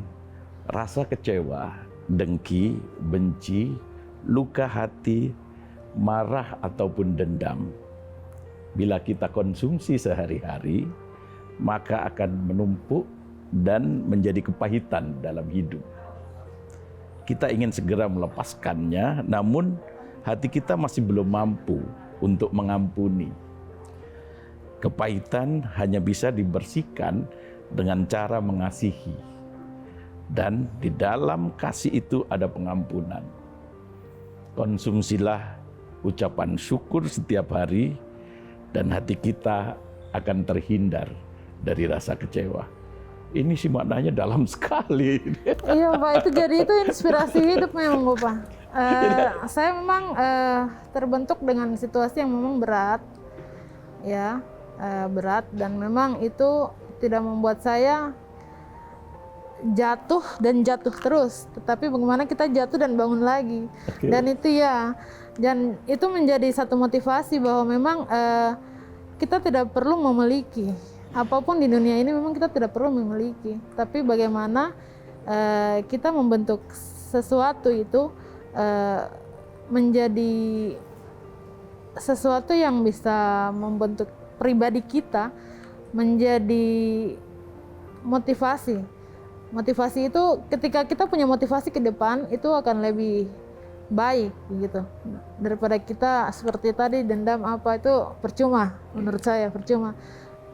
rasa kecewa, dengki, benci, luka hati, marah ataupun dendam, bila kita konsumsi sehari-hari, maka akan menumpuk dan menjadi kepahitan dalam hidup. Kita ingin segera melepaskannya, namun hati kita masih belum mampu untuk mengampuni. Kepahitan hanya bisa dibersihkan dengan cara mengasihi. Dan di dalam kasih itu ada pengampunan. Konsumsilah ucapan syukur setiap hari, dan hati kita akan terhindar dari rasa kecewa. Ini sih maknanya dalam sekali.
Iya Pak, itu inspirasi hidup memang Bapak. Saya memang terbentuk dengan situasi yang memang berat, ya, berat, dan memang itu tidak membuat saya jatuh terus, tetapi bagaimana kita jatuh dan bangun lagi. Okay. Dan itu menjadi satu motivasi bahwa memang kita tidak perlu memiliki apapun di dunia ini, memang kita tidak perlu memiliki, tapi bagaimana kita membentuk sesuatu itu menjadi sesuatu yang bisa membentuk pribadi kita menjadi motivasi. Motivasi itu ketika kita punya motivasi ke depan itu akan lebih baik gitu, daripada kita seperti tadi dendam apa, itu percuma, menurut saya percuma.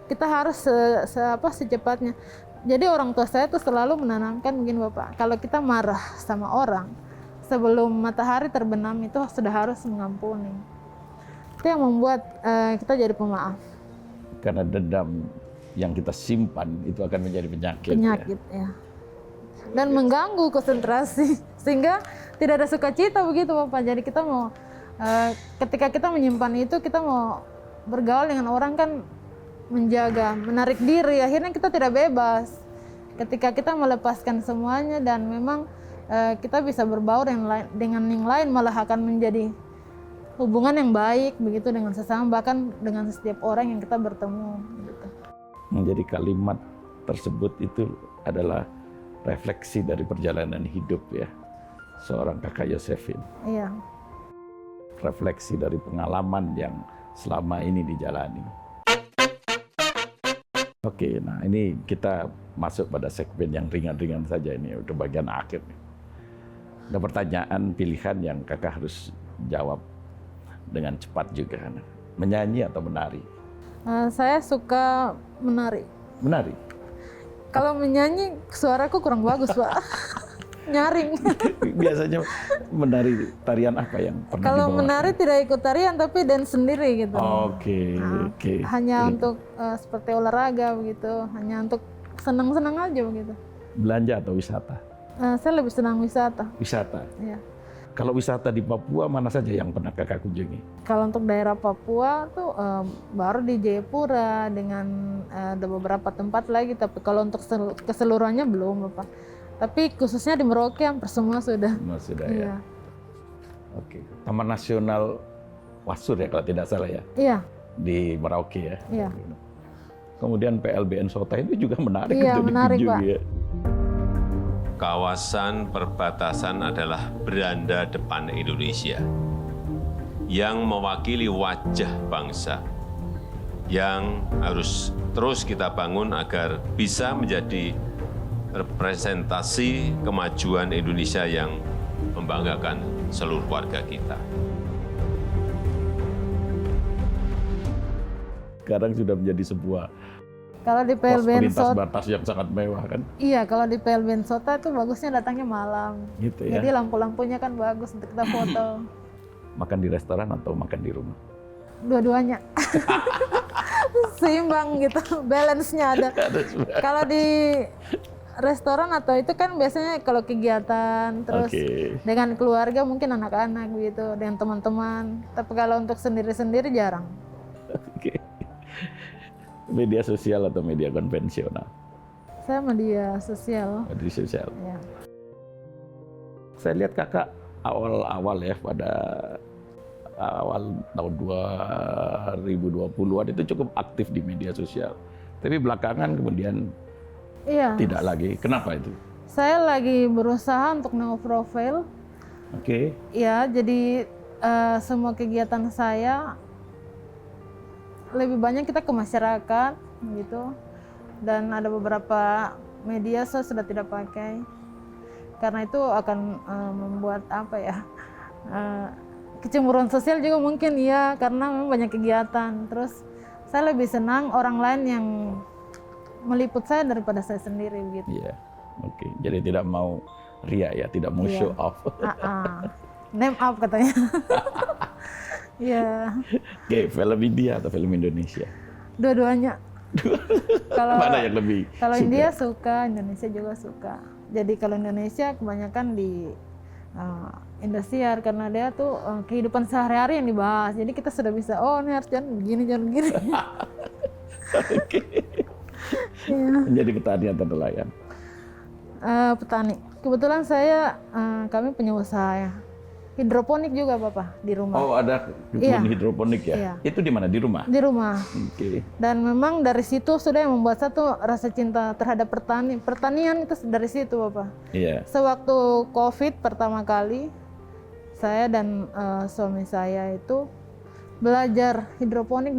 Kita harus secepatnya. Jadi orang tua saya tuh selalu menanamkan begini Bapak, kalau kita marah sama orang, sebelum matahari terbenam itu sudah harus mengampuni. Itu yang membuat kita jadi pemaaf.
Karena dendam yang kita simpan itu akan menjadi penyakit.
Ya. Dan mengganggu konsentrasi, sehingga tidak ada sukacita begitu Bapak. Jadi kita mau, ketika kita menyimpan itu, kita mau bergaul dengan orang kan menjaga, menarik diri, akhirnya kita tidak bebas. Ketika kita melepaskan semuanya dan memang kita bisa berbaur dengan yang lain, malah akan menjadi hubungan yang baik begitu dengan sesama, bahkan dengan setiap orang yang kita bertemu. Gitu.
Menjadi kalimat tersebut itu adalah refleksi dari perjalanan hidup ya seorang Kakak Yosefin.
Iya.
Refleksi dari pengalaman yang selama ini dijalani. Oke, nah ini kita masuk pada segmen yang ringan-ringan saja, ini udah bagian akhir nih. Ada pertanyaan pilihan yang Kakak harus jawab dengan cepat juga. Menyanyi atau menari?
Saya suka menari.
Menari?
Kalau menyanyi suaraku kurang bagus Pak. Nyaring.
Biasanya menari tarian apa yang pernah
Kalau
dibawa?
menari tidak ikut tarian tapi dance sendiri gitu.
Oke.
Hanya untuk seperti olahraga begitu, hanya untuk senang-senang aja begitu.
Belanja atau wisata?
Saya lebih senang wisata.
Wisata?
Iya.
Kalau wisata di Papua mana saja yang pernah Kakak kunjungi?
Kalau untuk daerah Papua tuh baru di Jayapura dengan ada beberapa tempat lagi, tapi kalau untuk keseluruhannya belum Bapak. Tapi khususnya di Merauke hampir semua sudah.
Sudah
iya.
Ya. Oke. Taman Nasional Wasur ya kalau tidak salah ya?
Iya.
Di Merauke ya?
Iya.
Kemudian PLBN Sota itu juga menarik
Iya,
untuk
menarik,
dikunjungi
Pak.
ya.
Kawasan perbatasan adalah beranda depan Indonesia yang mewakili wajah bangsa yang harus terus kita bangun agar bisa menjadi representasi kemajuan Indonesia yang membanggakan seluruh warga kita.
Sekarang sudah menjadi sebuah
Kalau di
pos
PLBN
lintas
Sota,
batas yang sangat mewah kan,
iya kalau di PLBN Sota itu bagusnya datangnya malam.
gitu ya.
Jadi lampu-lampunya kan bagus untuk kita foto.
Makan di restoran atau makan di rumah?
Dua-duanya. Seimbang gitu, balance-nya ada. Kalau di restoran atau itu kan biasanya kalau kegiatan terus
Oke.
dengan keluarga mungkin anak-anak gitu, dengan teman-teman. Tapi kalau untuk sendiri-sendiri jarang.
Oke. Media sosial atau media konvensional?
Saya media sosial.
Media sosial.
Ya.
Saya lihat kakak awal-awal ya, pada awal tahun 2020-an itu cukup aktif di media sosial. Tapi belakangan kemudian
Iya.
tidak lagi. Kenapa itu?
Saya lagi berusaha untuk no profile.
Oke.
Ya, jadi semua kegiatan saya lebih banyak kita ke masyarakat gitu. Dan ada beberapa media saya sudah tidak pakai. Karena itu akan membuat apa ya? Kecemburuan sosial juga mungkin ya, karena memang banyak kegiatan. Terus saya lebih senang orang lain yang meliput saya daripada saya sendiri gitu.
Iya. Oke. Jadi tidak mau ria ya, tidak mau
Iya.
show off.
Name up katanya. Ya,
Oke, film India atau film Indonesia?
dua-duanya. Kalau
Mana yang lebih
kalau
suka?
India suka, Indonesia juga suka. Jadi kalau Indonesia kebanyakan di Indosiar karena dia tuh kehidupan sehari-hari yang dibahas. Jadi kita sudah bisa, oh ini harus jangan begini, jangan begini.
Oke.
Iya.
Menjadi petani atau nelayan?
Petani. Kebetulan kami punya usaha ya. Hidroponik juga Bapak di rumah.
Oh, ada kebun
Iya.
hidroponik ya?
Iya.
Itu di mana? Di rumah?
Di rumah.
Oke.
Dan memang dari situ sudah yang membuat satu rasa cinta terhadap pertanian itu dari situ Bapak.
Iya.
Sewaktu COVID pertama kali, saya dan suami saya itu belajar hidroponik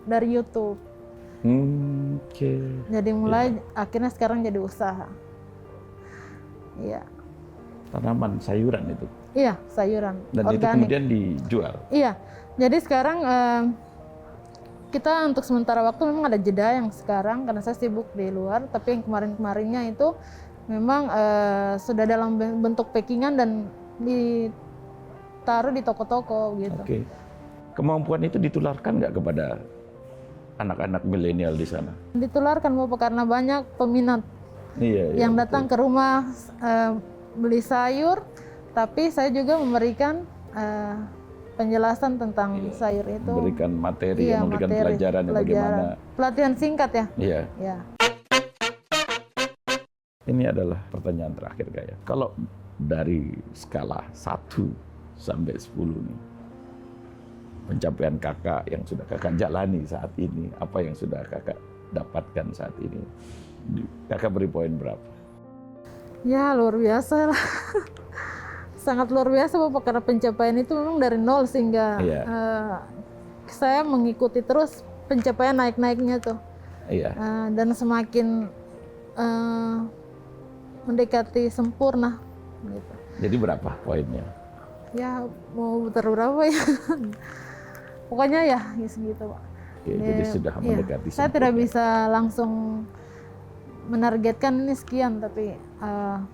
dari YouTube.
Oke.
Jadi mulai akhirnya sekarang jadi usaha. Iya,
Tanaman sayuran itu.
iya sayuran
Dan itu
organik.
kemudian dijual.
Iya, jadi sekarang kita untuk sementara waktu memang ada jeda yang sekarang karena saya sibuk di luar. Tapi yang kemarin-kemarinnya itu memang sudah dalam bentuk packingan dan ditaruh di toko-toko gitu.
Oke. Kemampuan itu ditularkan nggak kepada anak-anak milenial di sana?
Ditularkan Bapak karena banyak peminat
Iya. iya,
yang
betul.
datang ke rumah beli sayur, tapi saya juga memberikan penjelasan tentang sayur itu.
Memberikan materi,
Iya,
memberikan
materi,
pelajaran bagaimana.
Pelatihan singkat ya.
Iya.
Ya.
Ini adalah pertanyaan terakhir Kak. Kalau dari skala 1 sampai 10 nih, pencapaian kakak yang sudah kakak jalani saat ini, apa yang sudah kakak dapatkan saat ini, kakak beri poin berapa?
Ya luar biasa lah. Sangat luar biasa Bapak karena pencapaian itu memang dari nol sehingga
Iya.
saya mengikuti terus pencapaian naik-naiknya tuh.
Iya.
Dan semakin mendekati sempurna gitu.
Jadi berapa poinnya?
Ya mau putar berapa ya? Pokoknya ya segitu Pak.
Oke, jadi sudah
Iya.
mendekati
Saya
sempurna.
tidak bisa langsung menargetkan ini sekian, tapi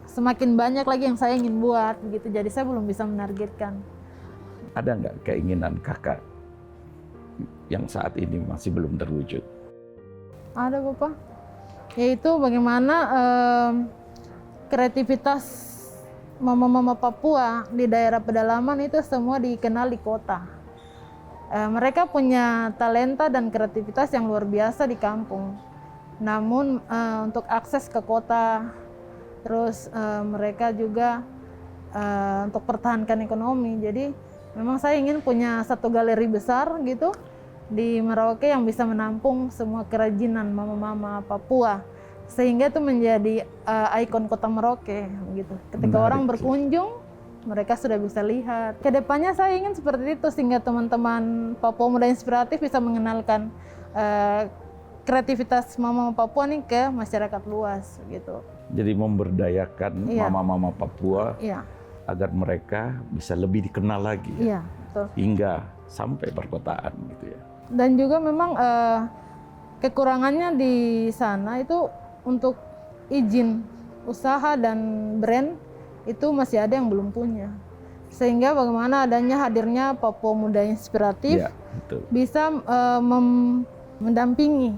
semakin banyak lagi yang saya ingin buat begitu. Jadi saya belum bisa menargetkan.
Ada nggak keinginan kakak yang saat ini masih belum terwujud?
Ada Bapak, yaitu bagaimana kreativitas mama-mama Papua di daerah pedalaman itu semua dikenal di kota. Mereka punya talenta dan kreativitas yang luar biasa di kampung. Namun untuk akses ke kota, terus mereka juga untuk pertahankan ekonomi. Jadi memang saya ingin punya satu galeri besar gitu, di Merauke yang bisa menampung semua kerajinan mama-mama Papua, sehingga itu menjadi ikon kota Merauke gitu. Ketika
Menarik
orang
sih.
berkunjung, mereka sudah bisa lihat. Kedepannya saya ingin seperti itu, sehingga teman-teman Papua Muda Inspiratif bisa mengenalkan kreativitas mama Papua nih ke masyarakat luas gitu.
Jadi memberdayakan
Iya.
mama-mama Papua
Iya,
agar mereka bisa lebih dikenal lagi ya,
iya, betul.
hingga sampai perkotaan gitu ya.
Dan juga memang kekurangannya di sana itu untuk izin usaha dan brand itu masih ada yang belum punya. Sehingga bagaimana adanya hadirnya Papua Muda Inspiratif
Iya, betul.
bisa mendampingi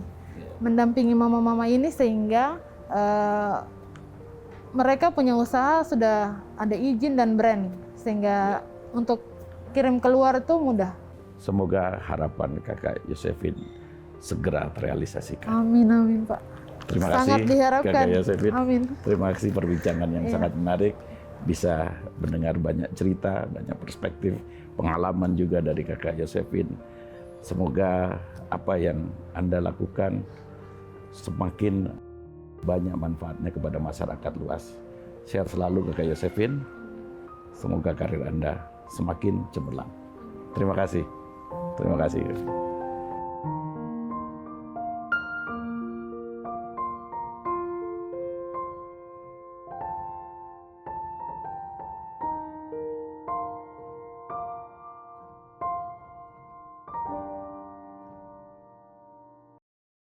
mama-mama ini sehingga mereka punya usaha sudah ada izin dan brand, sehingga untuk kirim keluar itu mudah.
Semoga harapan Kakak Yosefin segera terrealisasikan.
Amin, amin Pak.
Terima
Sangat
kasih
diharapkan.
Kakak Yosefin.
Amin.
Terima kasih perbincangan yang
Iya.
sangat menarik. Bisa mendengar banyak cerita, banyak perspektif, pengalaman juga dari Kakak Yosefin. Semoga apa yang Anda lakukan semakin banyak manfaatnya kepada masyarakat luas. Sehat selalu Kakak Yosefin. Semoga karir Anda semakin cemerlang. Terima kasih. Terima kasih.